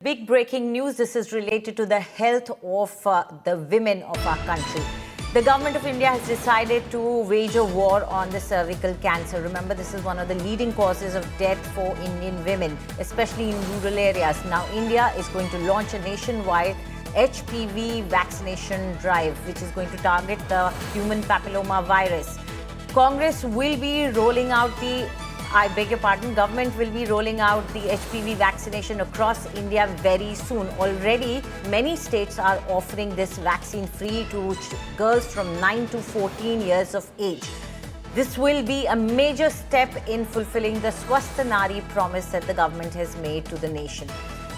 Big breaking news. This is related to the health of the women of our country. The government of India has decided to wage a war on the cervical cancer. Remember, this is one of the leading causes of death for Indian women, especially in rural areas. Now, India is going to launch a nationwide HPV vaccination drive, which is going to target the human papilloma virus. Congress will be rolling out government will be rolling out the HPV vaccination across India very soon. Already, many states are offering this vaccine free to girls from 9 to 14 years of age. This will be a major step in fulfilling the Swasth Nari promise that the government has made to the nation.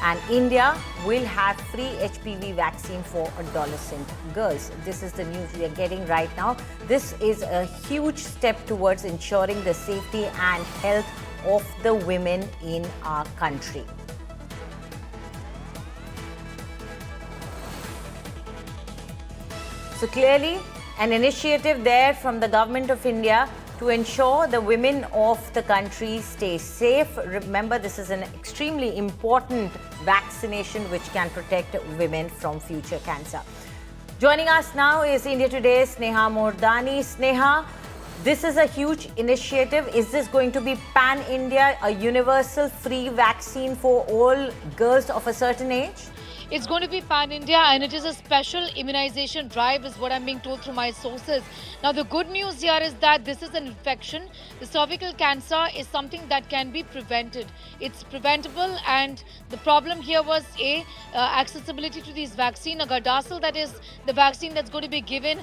And India will have free HPV vaccine for adolescent girls. This is the news we are getting right now. This is a huge step towards ensuring the safety and health of the women in our country. So clearly, an initiative there from the government of India to ensure the women of the country stay safe. Remember, this is an extremely important vaccination which can protect women from future cancer. Joining us now is India Today's Sneha Mordani. Sneha, this is a huge initiative. Is this going to be pan-India, a universal free vaccine for all girls of a certain age? It's going to be pan-India and it is a special immunization drive is what I'm being told through my sources. Now the good news here is that this is an infection. The cervical cancer is something that can be prevented. It's preventable, and the problem here was accessibility to these vaccine. A Gardasil, that is the vaccine that's going to be given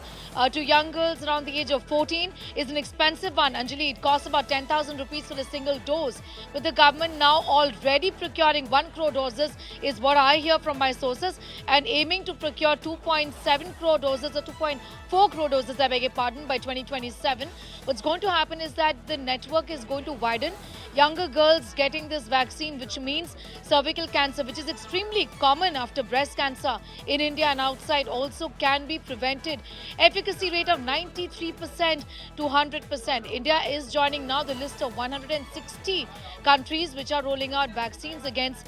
to young girls around the age of 14, is an expensive one. Anjali, it costs about 10,000 rupees for a single dose. But the government now already procuring 1 crore doses is what I hear from my sources, and aiming to procure 2.7 crore doses or 2.4 crore doses, I beg your pardon, by 2027. What's going to happen is that the network is going to widen. Younger girls getting this vaccine, which means cervical cancer, which is extremely common after breast cancer in India and outside, also can be prevented. Efficacy rate of 93% to 100%. India is joining now the list of 160 countries which are rolling out vaccines against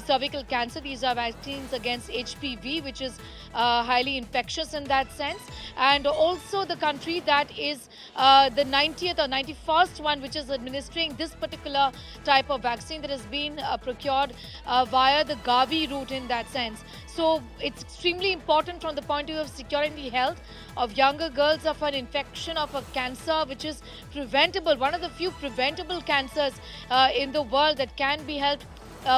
cervical cancer. These are vaccines against HPV, which is highly infectious in that sense, and also the country that is the 90th or 91st one which is administering this particular type of vaccine that has been procured via the Gavi route in that sense. So it's extremely important from the point of view of securing the health of younger girls of an infection of a cancer which is preventable, one of the few preventable cancers in the world that can be helped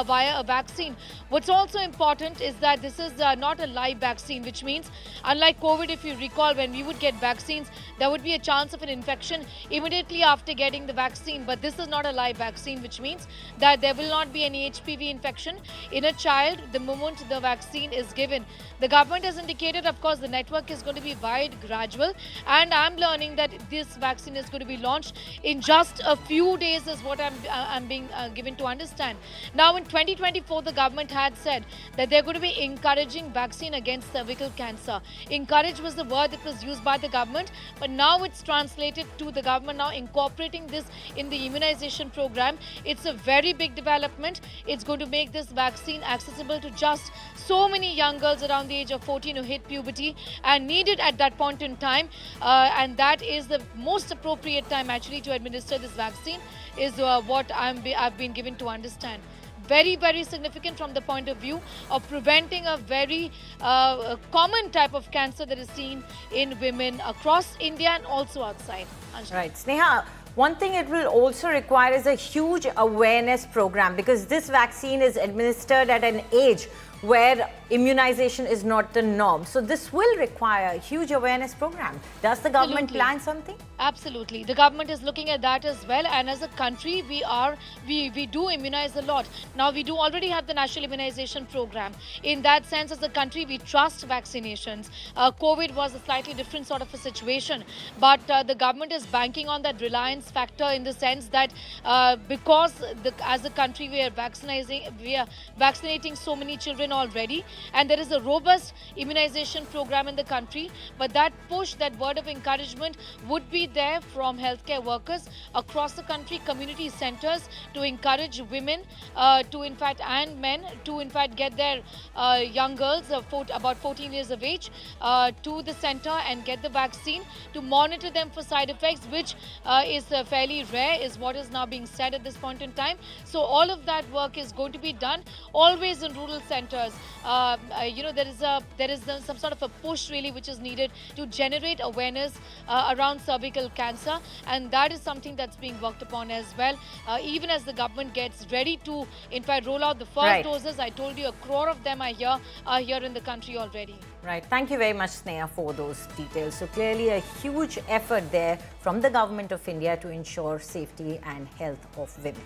via a vaccine. What's also important is that this is not a live vaccine, which means unlike COVID, if you recall, when we would get vaccines, there would be a chance of an infection immediately after getting the vaccine. But this is not a live vaccine, which means that there will not be any HPV infection in a child the moment the vaccine is given. The government has indicated, of course, the network is going to be wide, gradual, and I'm learning that this vaccine is going to be launched in just a few days is what I'm being given to understand. Now, in 2024, the government had said that they're going to be encouraging vaccine against cervical cancer. Encourage was the word that was used by the government, but now it's translated to the government now incorporating this in the immunization program. It's a very big development. It's going to make this vaccine accessible to just so many young girls around the age of 14 who hit puberty and need it at that point in time. And that is the most appropriate time actually to administer this vaccine is what I've been given to understand. Very, very significant from the point of view of preventing a very common type of cancer that is seen in women across India and also outside. Anjali. Right. Sneha, one thing it will also require is a huge awareness program, because this vaccine is administered at an age where immunization is not the norm. So this will require a huge awareness program. Does the government plan something? Absolutely. The government is looking at that as well. And as a country, we do immunize a lot. Now, we do already have the National Immunization Program. In that sense, as a country, we trust vaccinations. COVID was a slightly different sort of a situation. But the government is banking on that reliance factor in the sense that because as a country, we are vaccinating so many children taken already, and there is a robust immunization program in the country. But that push, that word of encouragement would be there from healthcare workers across the country, community centers, to encourage women and men to in fact get their young girls about 14 years of age to the center and get the vaccine, to monitor them for side effects, which is fairly rare, is what is now being said at this point in time. So all of that work is going to be done always in rural centers. There is some sort of a push really which is needed to generate awareness around cervical cancer, and that is something that's being worked upon as well. Even as the government gets ready to in fact roll out the first doses, I told you 1 crore of them are here in the country already. Right. Thank you very much, Sneha, for those details. So clearly a huge effort there from the Government of India to ensure safety and health of women.